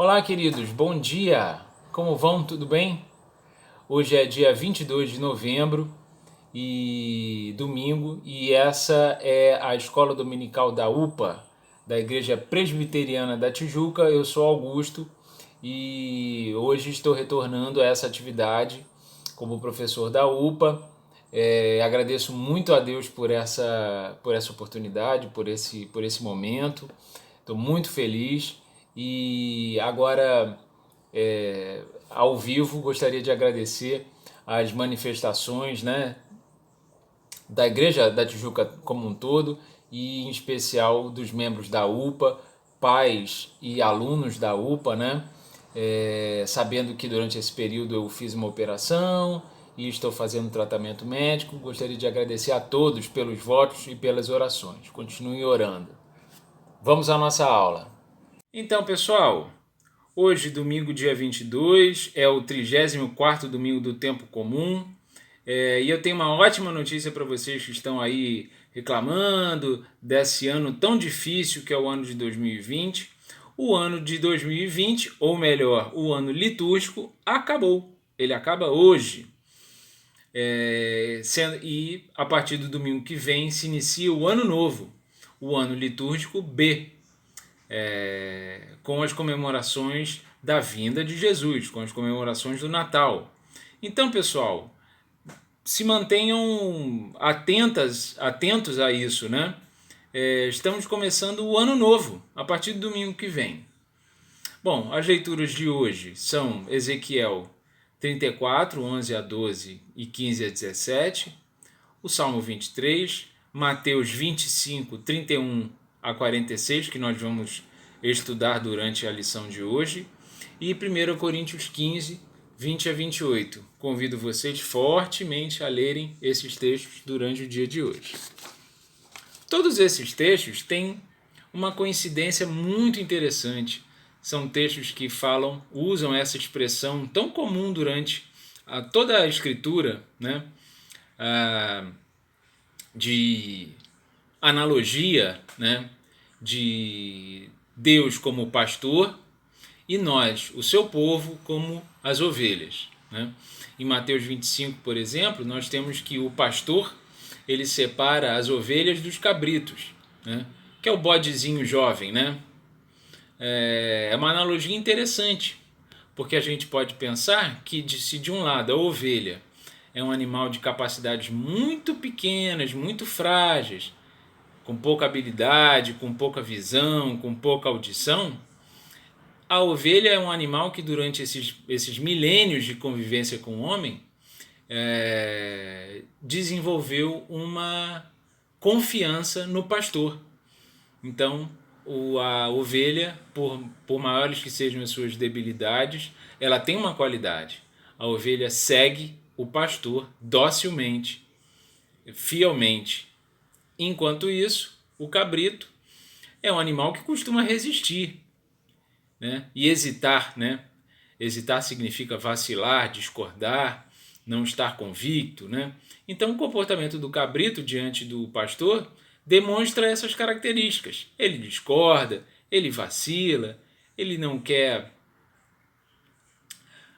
Olá, queridos, bom dia! Como vão? Tudo bem? Hoje é dia 22 de novembro e domingo, e essa é a escola dominical da UPA, da Igreja Presbiteriana da Tijuca. Eu sou Augusto e hoje estou retornando a essa atividade como professor da UPA. Agradeço muito a Deus por essa oportunidade, por esse momento. Estou muito feliz e agora, ao vivo, gostaria de agradecer as manifestações, né, da Igreja da Tijuca como um todo e em especial dos membros da UPA, pais e alunos da UPA, né, sabendo que durante esse período eu fiz uma operação e estou fazendo tratamento médico. Gostaria de agradecer a todos pelos votos e pelas orações. Continuem orando. Vamos à nossa aula. Então, pessoal, hoje, domingo, dia 22, é o 34º domingo do tempo comum. E eu tenho uma ótima notícia para vocês que estão aí reclamando desse ano tão difícil que é o ano de 2020. O ano de 2020, ou melhor, o ano litúrgico, acabou. Ele acaba hoje. E a partir do domingo que vem se inicia o ano novo, o ano litúrgico B, com as comemorações da vinda de Jesus, com as comemorações do Natal. Então, pessoal, se mantenham atentos a isso, né? Estamos começando o ano novo, a partir do domingo que vem. Bom, as leituras de hoje são Ezequiel 34, 11 a 12 e 15 a 17, o Salmo 23, Mateus 25, 31 a 46, que nós vamos estudar durante a lição de hoje, e 1 Coríntios 15, 20 a 28. Convido vocês fortemente a lerem esses textos durante o dia de hoje. Todos esses textos têm uma coincidência muito interessante. São textos que usam essa expressão tão comum durante toda a escritura, né? De analogia, né, de Deus como pastor e nós, o seu povo, como as ovelhas, né? Em Mateus 25, por exemplo, nós temos que o pastor ele separa as ovelhas dos cabritos, né? Que é o bodezinho jovem, né? É uma analogia interessante, porque a gente pode pensar que se de um lado a ovelha é um animal de capacidades muito pequenas, muito frágeis, com pouca habilidade, com pouca visão, com pouca audição, a ovelha é um animal que durante esses milênios de convivência com o homem desenvolveu uma confiança no pastor. Então, a ovelha, por maiores que sejam as suas debilidades, ela tem uma qualidade. A ovelha segue o pastor docilmente, fielmente. Enquanto isso, o cabrito é um animal que costuma resistir, né? E hesitar, né? Hesitar significa vacilar, discordar, não estar convicto, né? Então, o comportamento do cabrito diante do pastor demonstra essas características. Ele discorda, ele vacila, ele não quer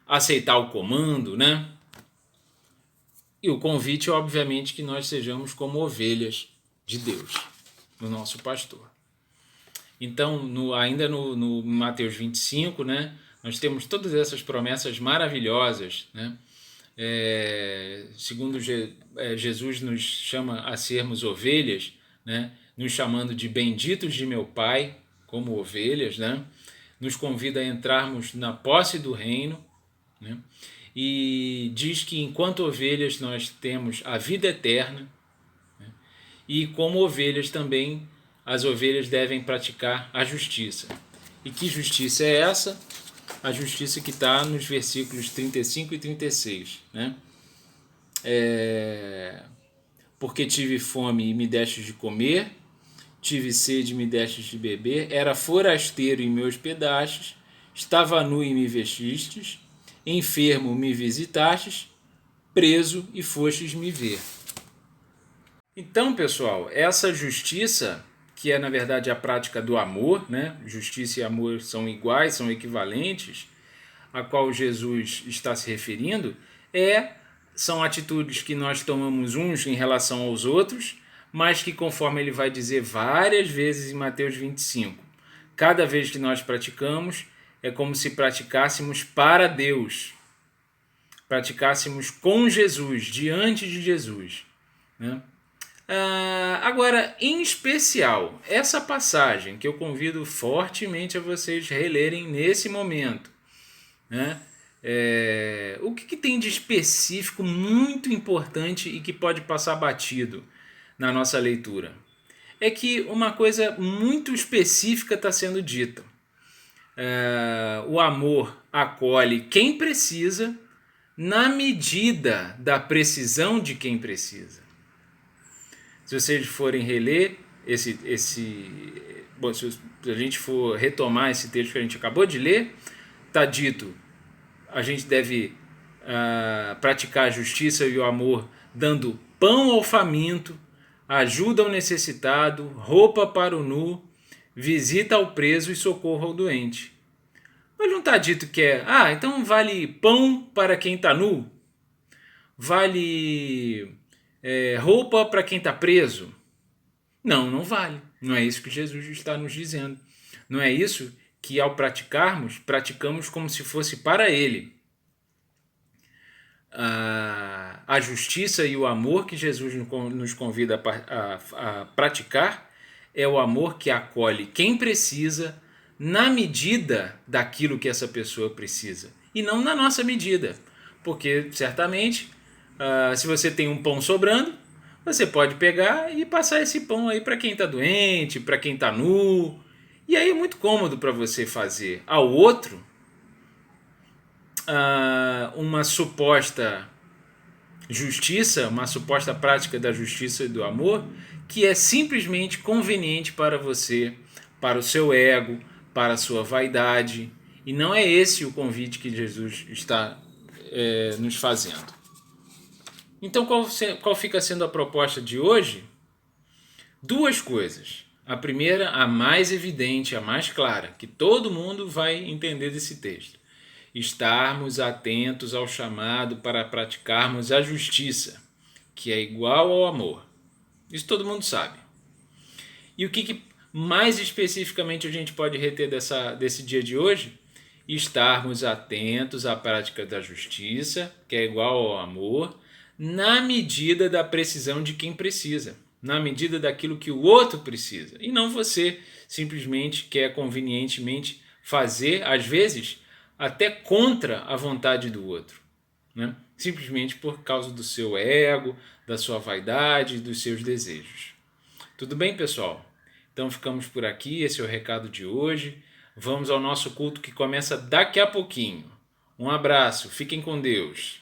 aceitar o comando, né? E o convite é, obviamente, que nós sejamos como ovelhas de Deus, no nosso pastor. Então, ainda no Mateus 25, né, nós temos todas essas promessas maravilhosas, né? Segundo Jesus nos chama a sermos ovelhas, né, nos chamando de benditos de meu Pai, como ovelhas, né? Nos convida a entrarmos na posse do reino, né? E diz que enquanto ovelhas nós temos a vida eterna, né? E como ovelhas também, as ovelhas devem praticar a justiça. E que justiça é essa? A justiça que está nos versículos 35 e 36, né? Porque tive fome e me destes de comer, tive sede e me destes de beber, era forasteiro e me hospedastes, estava nu e me vestistes, enfermo me visitastes, preso e fostes me ver. Então, pessoal, essa justiça que é na verdade a prática do amor, né? Justiça e amor são iguais, são equivalentes, a qual Jesus está se referindo, são atitudes que nós tomamos uns em relação aos outros, mas que, conforme ele vai dizer várias vezes em Mateus 25, cada vez que nós praticamos, é como se praticássemos para Deus, praticássemos com Jesus, diante de Jesus, né? Agora, em especial, essa passagem que eu convido fortemente a vocês relerem nesse momento, né? O que tem de específico muito importante e que pode passar batido na nossa leitura? É que uma coisa muito específica está sendo dita. O amor acolhe quem precisa na medida da precisão de quem precisa. Se vocês forem reler bom, se a gente for retomar esse texto que a gente acabou de ler, está dito: a gente deve praticar a justiça e o amor dando pão ao faminto, ajuda ao necessitado, roupa para o nu, visita ao preso e socorro ao doente. Mas não está dito que então vale pão para quem está nu? Vale roupa para quem está preso? Não, não vale. Não é isso que Jesus está nos dizendo. Não é isso que, ao praticarmos, praticamos como se fosse para Ele. A justiça e o amor que Jesus nos convida a praticar é o amor que acolhe quem precisa na medida daquilo que essa pessoa precisa e não na nossa medida, porque certamente se você tem um pão sobrando, você pode pegar e passar esse pão aí para quem está doente, para quem está nu, e aí é muito cômodo para você fazer ao outro uma suposta justiça, uma suposta prática da justiça e do amor, que é simplesmente conveniente para você, para o seu ego, para a sua vaidade, e não é esse o convite que Jesus está nos fazendo. Então, qual fica sendo a proposta de hoje? Duas coisas. A primeira, a mais evidente, a mais clara, que todo mundo vai entender desse texto: estarmos atentos ao chamado para praticarmos a justiça, que é igual ao amor. Isso todo mundo sabe. E o que mais especificamente a gente pode reter desse dia de hoje? Estarmos atentos à prática da justiça, que é igual ao amor, na medida da precisão de quem precisa, na medida daquilo que o outro precisa, e não você simplesmente quer convenientemente fazer, às vezes, até contra a vontade do outro, né? Simplesmente por causa do seu ego, da sua vaidade, dos seus desejos. Tudo bem, pessoal? Então ficamos por aqui, esse é o recado de hoje. Vamos ao nosso culto que começa daqui a pouquinho. Um abraço, fiquem com Deus.